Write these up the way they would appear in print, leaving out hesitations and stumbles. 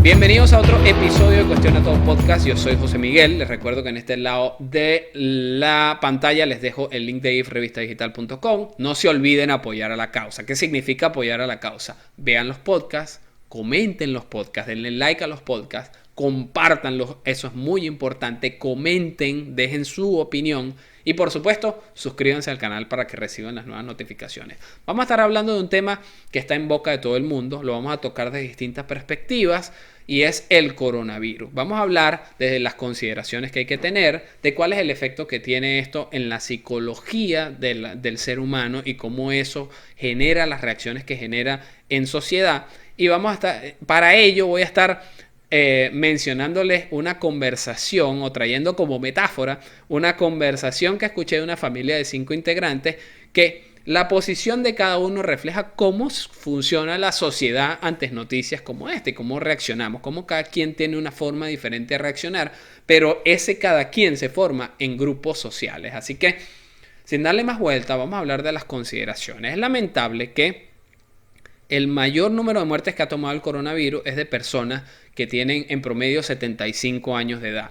Bienvenidos a otro episodio de Cuestiona Todo Podcast. Yo soy José Miguel. Les recuerdo que en este lado de la pantalla les dejo el link de ifrevistadigital.com. No se olviden apoyar a la causa. ¿Qué significa apoyar a la causa? Vean los podcasts, comenten los podcasts, denle like a los podcasts, compártanlos. Eso es muy importante. Comenten, dejen su opinión. Y por supuesto, suscríbanse al canal para que reciban las nuevas notificaciones. Vamos a estar hablando de un tema que está en boca de todo el mundo. Lo vamos a tocar desde distintas perspectivas y es el coronavirus. Vamos a hablar desde las consideraciones que hay que tener, de cuál es el efecto que tiene esto en la psicología del ser humano y cómo eso genera las reacciones que genera en sociedad. Y vamos a estar, para ello voy a estar mencionándoles una conversación o trayendo como metáfora una conversación que escuché de una familia de 5 integrantes, que la posición de cada uno refleja cómo funciona la sociedad ante noticias como esta y cómo reaccionamos, cómo cada quien tiene una forma diferente de reaccionar, pero ese cada quien se forma en grupos sociales. Así que, sin darle más vuelta, vamos a hablar de las consideraciones. Es lamentable que el mayor número de muertes que ha tomado el coronavirus es de personas que tienen en promedio 75 años de edad.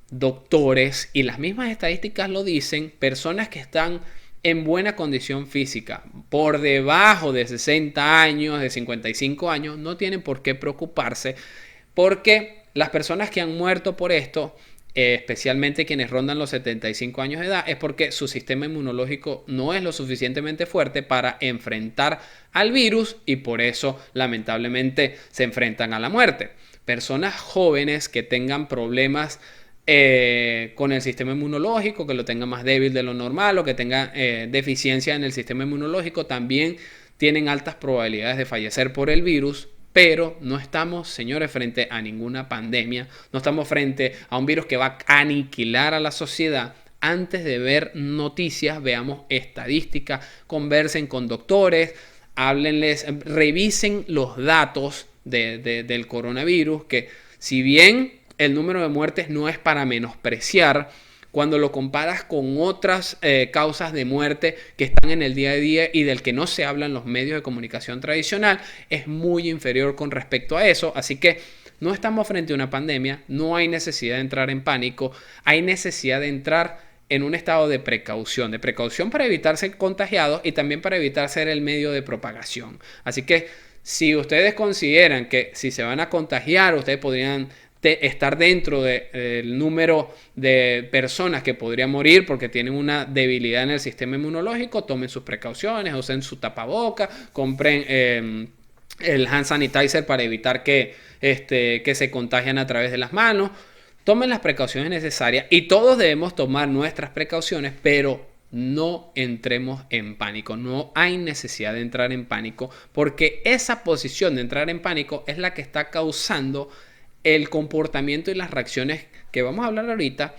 Doctores, y las mismas estadísticas lo dicen, personas que están en buena condición física, por debajo de 60 años, de 55 años, no tienen por qué preocuparse, porque las personas que han muerto por esto, especialmente quienes rondan los 75 años de edad, es porque su sistema inmunológico no es lo suficientemente fuerte para enfrentar al virus y por eso lamentablemente se enfrentan a la muerte. Personas jóvenes que tengan problemas con el sistema inmunológico, que lo tengan más débil de lo normal o que tengan deficiencia en el sistema inmunológico, también tienen altas probabilidades de fallecer por el virus. Pero no estamos, señores, frente a ninguna pandemia, no estamos frente a un virus que va a aniquilar a la sociedad. Antes de ver noticias, veamos estadísticas, conversen con doctores, háblenles, revisen los datos del coronavirus, que si bien el número de muertes no es para menospreciar, cuando lo comparas con otras causas de muerte que están en el día a día y del que no se habla en los medios de comunicación tradicional, es muy inferior con respecto a eso. Así que no estamos frente a una pandemia, no hay necesidad de entrar en pánico, hay necesidad de entrar en un estado de precaución para evitar ser contagiados y también para evitar ser el medio de propagación. Así que si ustedes consideran que si se van a contagiar, ustedes podrían estar dentro del número de personas que podrían morir porque tienen una debilidad en el sistema inmunológico, tomen sus precauciones, usen su tapaboca, compren el hand sanitizer para evitar que se contagien a través de las manos. Tomen las precauciones necesarias y todos debemos tomar nuestras precauciones, pero no entremos en pánico. No hay necesidad de entrar en pánico porque esa posición de entrar en pánico es la que está causando el comportamiento y las reacciones que vamos a hablar ahorita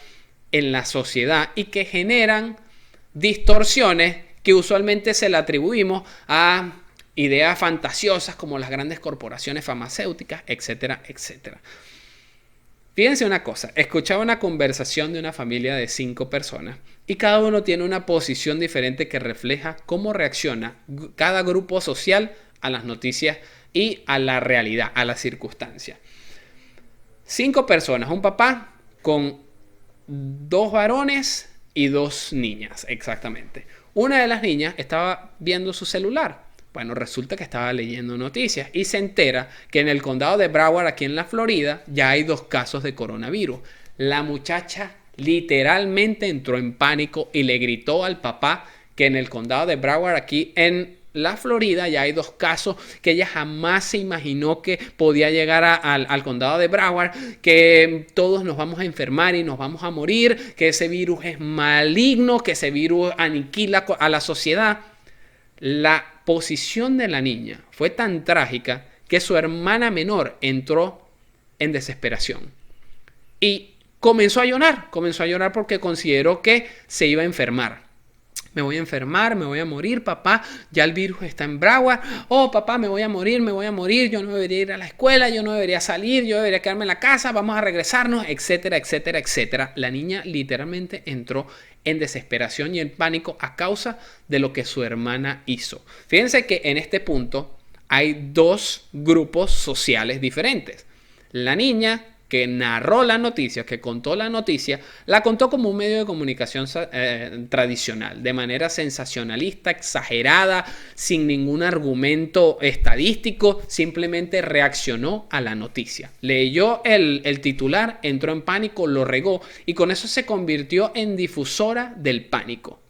en la sociedad y que generan distorsiones que usualmente se le atribuimos a ideas fantasiosas como las grandes corporaciones farmacéuticas, etcétera, etcétera. Fíjense una cosa, escuchaba una conversación de una familia de 5 personas y cada uno tiene una posición diferente que refleja cómo reacciona cada grupo social a las noticias y a la realidad, a las circunstancias. 5 personas, un papá con 2 varones y 2 niñas, exactamente. Una de las niñas estaba viendo su celular. Bueno, resulta que estaba leyendo noticias y se entera que en el condado de Broward, aquí en la Florida, ya hay 2 casos de coronavirus. La muchacha literalmente entró en pánico y le gritó al papá que en el condado de Broward, aquí en la Florida, ya hay 2 casos, que ella jamás se imaginó que podía llegar al condado de Broward, que todos nos vamos a enfermar y nos vamos a morir, que ese virus es maligno, que ese virus aniquila a la sociedad. La posición de la niña fue tan trágica que su hermana menor entró en desesperación y comenzó a llorar porque consideró que se iba a enfermar. Me voy a enfermar, me voy a morir, papá, ya el virus está en Broward. Oh, papá, me voy a morir, yo no debería ir a la escuela, yo no debería salir, yo debería quedarme en la casa, vamos a regresarnos, etcétera, etcétera, etcétera. La niña literalmente entró en desesperación y en pánico a causa de lo que su hermana hizo. Fíjense que en este punto hay 2 grupos sociales diferentes. La niña que narró la noticia, que contó la noticia, la contó como un medio de comunicación tradicional, de manera sensacionalista, exagerada, sin ningún argumento estadístico, simplemente reaccionó a la noticia. Leyó el titular, entró en pánico, lo regó y con eso se convirtió en difusora del pánico.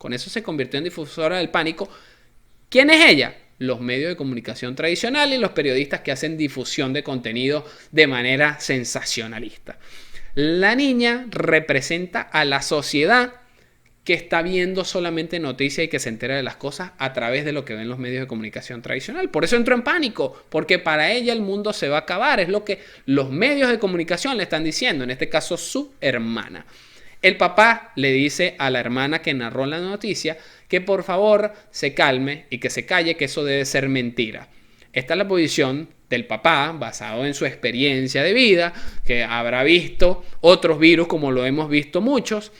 ¿Quién es ella? Los medios de comunicación tradicionales y los periodistas que hacen difusión de contenido de manera sensacionalista. La niña representa a la sociedad que está viendo solamente noticias y que se entera de las cosas a través de lo que ven los medios de comunicación tradicional. Por eso entró en pánico, porque para ella el mundo se va a acabar. Es lo que los medios de comunicación le están diciendo, en este caso su hermana. El papá le dice a la hermana que narró la noticia que por favor se calme y que se calle, que eso debe ser mentira. Esta es la posición del papá, basado en su experiencia de vida, que habrá visto otros virus como lo hemos visto muchos,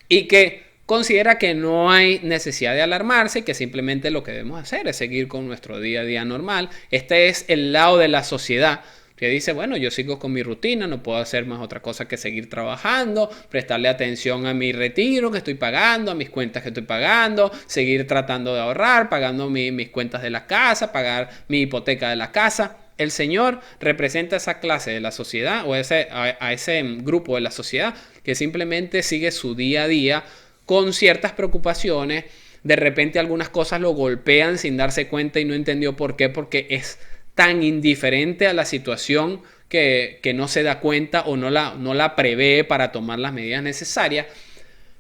y que considera que no hay necesidad de alarmarse y que simplemente lo que debemos hacer es seguir con nuestro día a día normal. Este es el lado de la sociedad que dice, bueno, yo sigo con mi rutina, no puedo hacer más otra cosa que seguir trabajando, prestarle atención a mi retiro que estoy pagando, a mis cuentas que estoy pagando, seguir tratando de ahorrar, pagando mis cuentas de la casa, pagar mi hipoteca de la casa. El Señor representa esa clase de la sociedad o a ese grupo de la sociedad que simplemente sigue su día a día con ciertas preocupaciones. De repente algunas cosas lo golpean sin darse cuenta y no entendió por qué, porque es tan indiferente a la situación que no se da cuenta o no la prevé para tomar las medidas necesarias.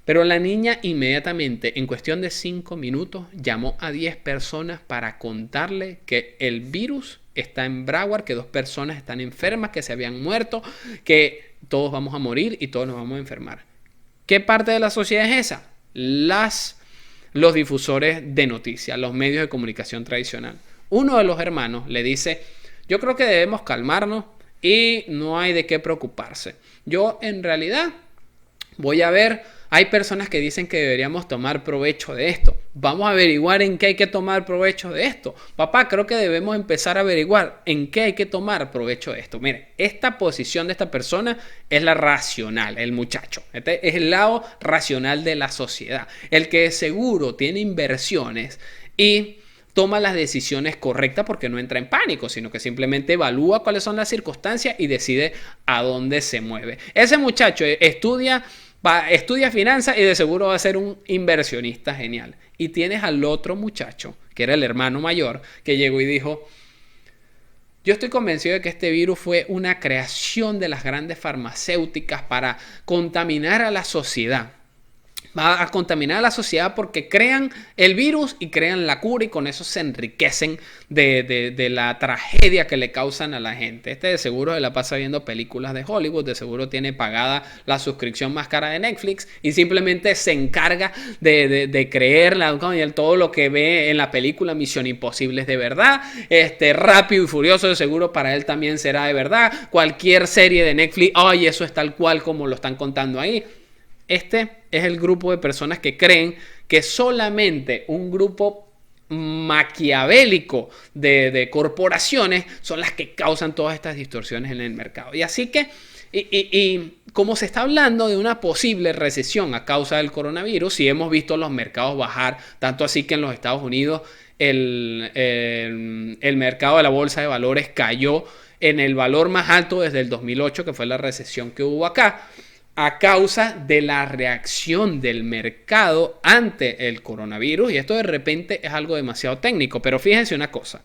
Pero la niña inmediatamente, en cuestión de 5 minutos, llamó a 10 personas para contarle que el virus está en Broward, que 2 personas están enfermas, que se habían muerto, que todos vamos a morir y todos nos vamos a enfermar. ¿Qué parte de la sociedad es esa? Los difusores de noticias, los medios de comunicación tradicional. Uno de los hermanos le dice, yo creo que debemos calmarnos y no hay de qué preocuparse. Yo en realidad voy a ver, hay personas que dicen que deberíamos tomar provecho de esto. Vamos a averiguar en qué hay que tomar provecho de esto. Papá, creo que debemos empezar a averiguar en qué hay que tomar provecho de esto. Mire, esta posición de esta persona es la racional, el muchacho. Este es el lado racional de la sociedad. El que seguro tiene inversiones y toma las decisiones correctas porque no entra en pánico, sino que simplemente evalúa cuáles son las circunstancias y decide a dónde se mueve. Ese muchacho estudia finanzas y de seguro va a ser un inversionista genial. Y tienes al otro muchacho, que era el hermano mayor, que llegó y dijo, yo estoy convencido de que este virus fue una creación de las grandes farmacéuticas para contaminar a la sociedad. Va a contaminar a la sociedad porque crean el virus y crean la cura y con eso se enriquecen de la tragedia que le causan a la gente. Este de seguro se la pasa viendo películas de Hollywood, de seguro tiene pagada la suscripción más cara de Netflix y simplemente se encarga de creer todo lo que ve en la película. Misión Imposible es de verdad, Rápido y Furioso de seguro para él también será de verdad, cualquier serie de Netflix, ay, eso es tal cual como lo están contando ahí. Este es el grupo de personas que creen que solamente un grupo maquiavélico de corporaciones son las que causan todas estas distorsiones en el mercado. Y así que, como se está hablando de una posible recesión a causa del coronavirus, y hemos visto los mercados bajar, tanto así que en los Estados Unidos el mercado de la bolsa de valores cayó en el valor más alto desde el 2008, que fue la recesión que hubo acá, a causa de la reacción del mercado ante el coronavirus. Y esto de repente es algo demasiado técnico, pero fíjense una cosa.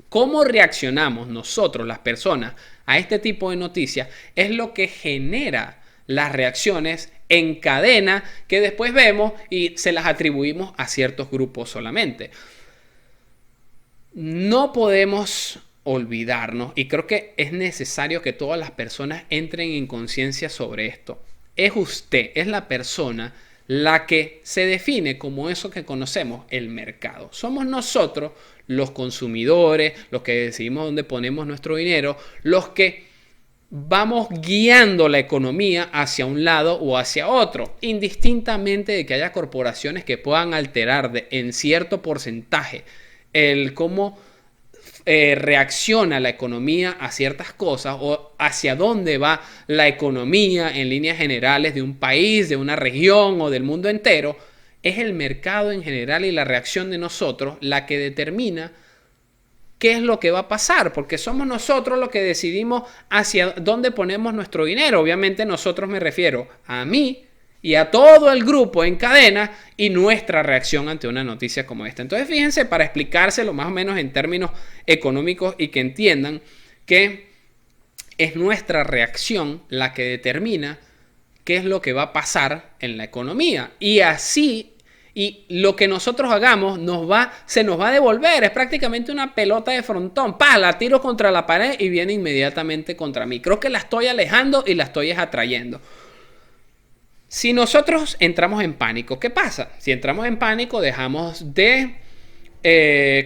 ¿Cómo reaccionamos nosotros, las personas, a este tipo de noticias? Es lo que genera las reacciones en cadena que después vemos y se las atribuimos a ciertos grupos solamente. No podemos olvidarnos, y creo que es necesario que todas las personas entren en conciencia sobre esto. Es usted, es la persona la que se define como eso que conocemos, el mercado. Somos nosotros, los consumidores, los que decidimos dónde ponemos nuestro dinero, los que vamos guiando la economía hacia un lado o hacia otro, indistintamente de que haya corporaciones que puedan alterar en cierto porcentaje el cómo reacciona la economía a ciertas cosas o hacia dónde va la economía en líneas generales de un país, de una región o del mundo entero, es el mercado en general y la reacción de nosotros la que determina qué es lo que va a pasar, porque somos nosotros los que decidimos hacia dónde ponemos nuestro dinero. Obviamente nosotros, me refiero a mí y a todo el grupo en cadena y nuestra reacción ante una noticia como esta. Entonces fíjense, para explicárselo más o menos en términos económicos y que entiendan que es nuestra reacción la que determina qué es lo que va a pasar en la economía. Y así, y lo que nosotros hagamos se nos va a devolver. Es prácticamente una pelota de frontón. ¡Pah! La tiro contra la pared y viene inmediatamente contra mí. Creo que la estoy alejando y la estoy atrayendo. Si nosotros entramos en pánico, ¿qué pasa? Si entramos en pánico,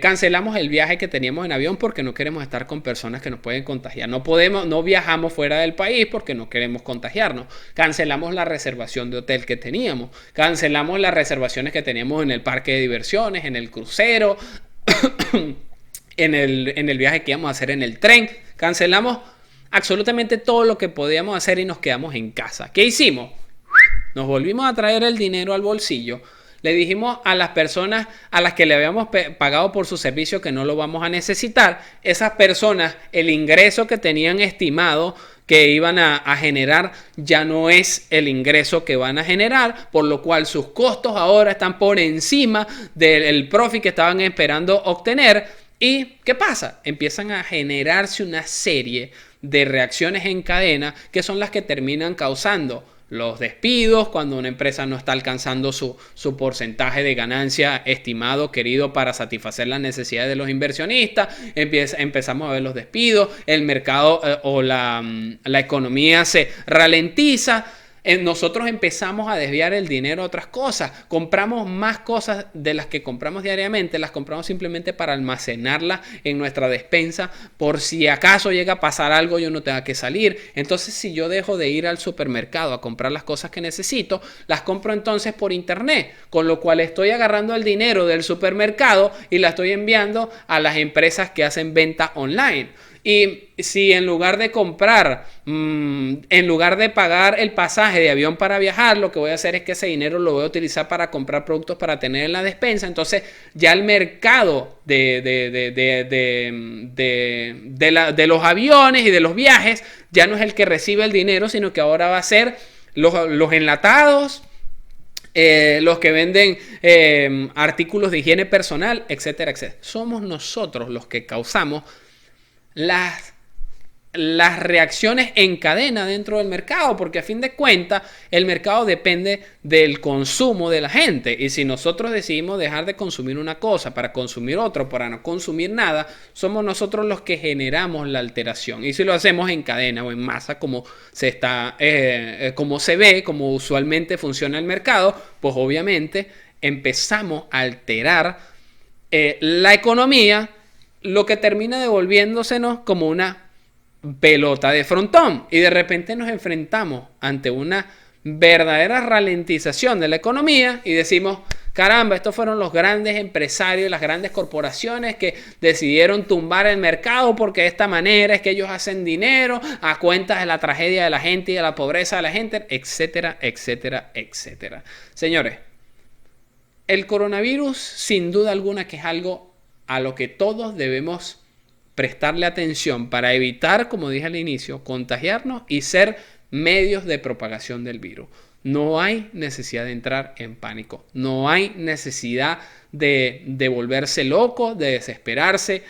cancelamos el viaje que teníamos en avión porque no queremos estar con personas que nos pueden contagiar. No viajamos fuera del país porque no queremos contagiarnos. Cancelamos la reservación de hotel que teníamos. Cancelamos las reservaciones que teníamos en el parque de diversiones, en el crucero, en el viaje que íbamos a hacer en el tren. Cancelamos absolutamente todo lo que podíamos hacer y nos quedamos en casa. ¿Qué hicimos? Nos volvimos a traer el dinero al bolsillo. Le dijimos a las personas a las que le habíamos pagado por su servicio que no lo vamos a necesitar. Esas personas, el ingreso que tenían estimado que iban a generar ya no es el ingreso que van a generar, por lo cual sus costos ahora están por encima del profit que estaban esperando obtener. ¿Y qué pasa? Empiezan a generarse una serie de reacciones en cadena que son las que terminan causando los despidos, cuando una empresa no está alcanzando su porcentaje de ganancia estimado, querido, para satisfacer las necesidades de los inversionistas. Empezamos a ver los despidos, el mercado o la economía se ralentiza. Nosotros empezamos a desviar el dinero a otras cosas. Compramos más cosas de las que compramos diariamente. Las compramos simplemente para almacenarlas en nuestra despensa. Por si acaso llega a pasar algo, yo no tenga que salir. Entonces, si yo dejo de ir al supermercado a comprar las cosas que necesito, las compro entonces por internet. Con lo cual estoy agarrando el dinero del supermercado y la estoy enviando a las empresas que hacen venta online. Y si en lugar de comprar, en lugar de pagar el pasaje de avión para viajar, lo que voy a hacer es que ese dinero lo voy a utilizar para comprar productos para tener en la despensa. Entonces ya el mercado de los aviones y de los viajes ya no es el que recibe el dinero, sino que ahora va a ser los enlatados, los que venden artículos de higiene personal, etcétera, etcétera. Somos nosotros los que causamos las reacciones en cadena dentro del mercado, porque a fin de cuentas el mercado depende del consumo de la gente, y si nosotros decidimos dejar de consumir una cosa para consumir otra, para no consumir nada, somos nosotros los que generamos la alteración. Y si lo hacemos en cadena o en masa, como como se ve, como usualmente funciona el mercado, pues obviamente empezamos a alterar la economía, lo que termina devolviéndosenos como una pelota de frontón. Y de repente nos enfrentamos ante una verdadera ralentización de la economía y decimos, caramba, estos fueron los grandes empresarios, las grandes corporaciones que decidieron tumbar el mercado porque de esta manera es que ellos hacen dinero a cuenta de la tragedia de la gente y de la pobreza de la gente, etcétera, etcétera, etcétera. Señores, el coronavirus, sin duda alguna, que es algo a lo que todos debemos prestarle atención para evitar, como dije al inicio, contagiarnos y ser medios de propagación del virus. No hay necesidad de entrar en pánico, no hay necesidad de volverse loco, de desesperarse.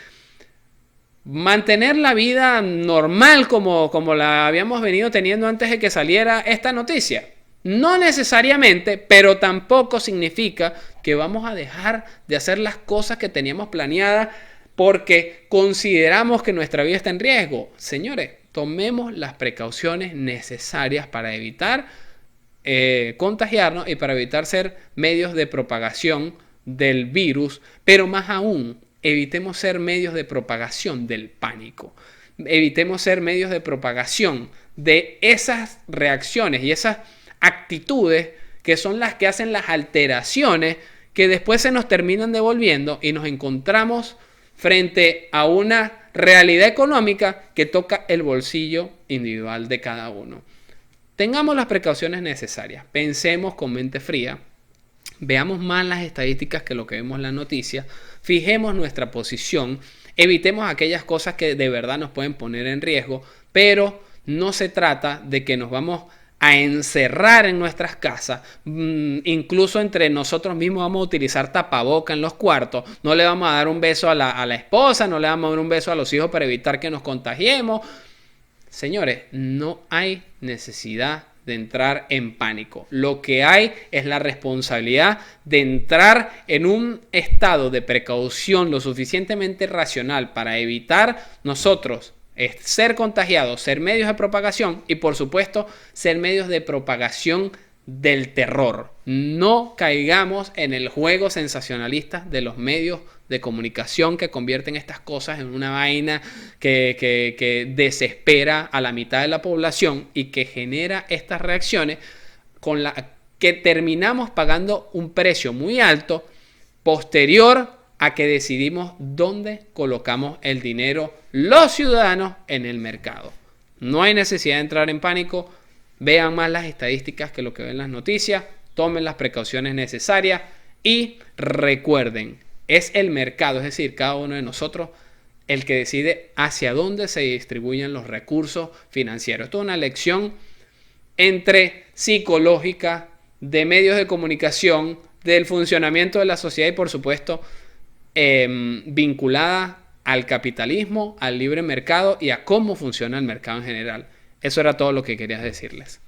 Mantener la vida normal como la habíamos venido teniendo antes de que saliera esta noticia. No necesariamente, pero tampoco significa que vamos a dejar de hacer las cosas que teníamos planeadas porque consideramos que nuestra vida está en riesgo. Señores, tomemos las precauciones necesarias para evitar contagiarnos y para evitar ser medios de propagación del virus, pero más aún, evitemos ser medios de propagación del pánico. Evitemos ser medios de propagación de esas reacciones y esas actitudes que son las que hacen las alteraciones que después se nos terminan devolviendo y nos encontramos frente a una realidad económica que toca el bolsillo individual de cada uno. Tengamos las precauciones necesarias, pensemos con mente fría, veamos más las estadísticas que lo que vemos en la noticia, fijemos nuestra posición, evitemos aquellas cosas que de verdad nos pueden poner en riesgo, pero no se trata de que nos vamos a encerrar en nuestras casas, incluso entre nosotros mismos vamos a utilizar tapaboca en los cuartos, no le vamos a dar un beso a la esposa, no le vamos a dar un beso a los hijos para evitar que nos contagiemos. Señores, no hay necesidad de entrar en pánico. Lo que hay es la responsabilidad de entrar en un estado de precaución lo suficientemente racional para evitar nosotros ser contagiados, ser medios de propagación y por supuesto ser medios de propagación del terror. No caigamos en el juego sensacionalista de los medios de comunicación que convierten estas cosas en una vaina que desespera a la mitad de la población y que genera estas reacciones con la que terminamos pagando un precio muy alto posterior a que decidimos dónde colocamos el dinero los ciudadanos en el mercado. No hay necesidad de entrar en pánico, vean más las estadísticas que lo que ven las noticias, tomen las precauciones necesarias y recuerden, es el mercado, es decir, cada uno de nosotros el que decide hacia dónde se distribuyen los recursos financieros. Esto es una lección entre psicológica, de medios de comunicación, del funcionamiento de la sociedad y por supuesto vinculada al capitalismo, al libre mercado y a cómo funciona el mercado en general. Eso era todo lo que quería decirles.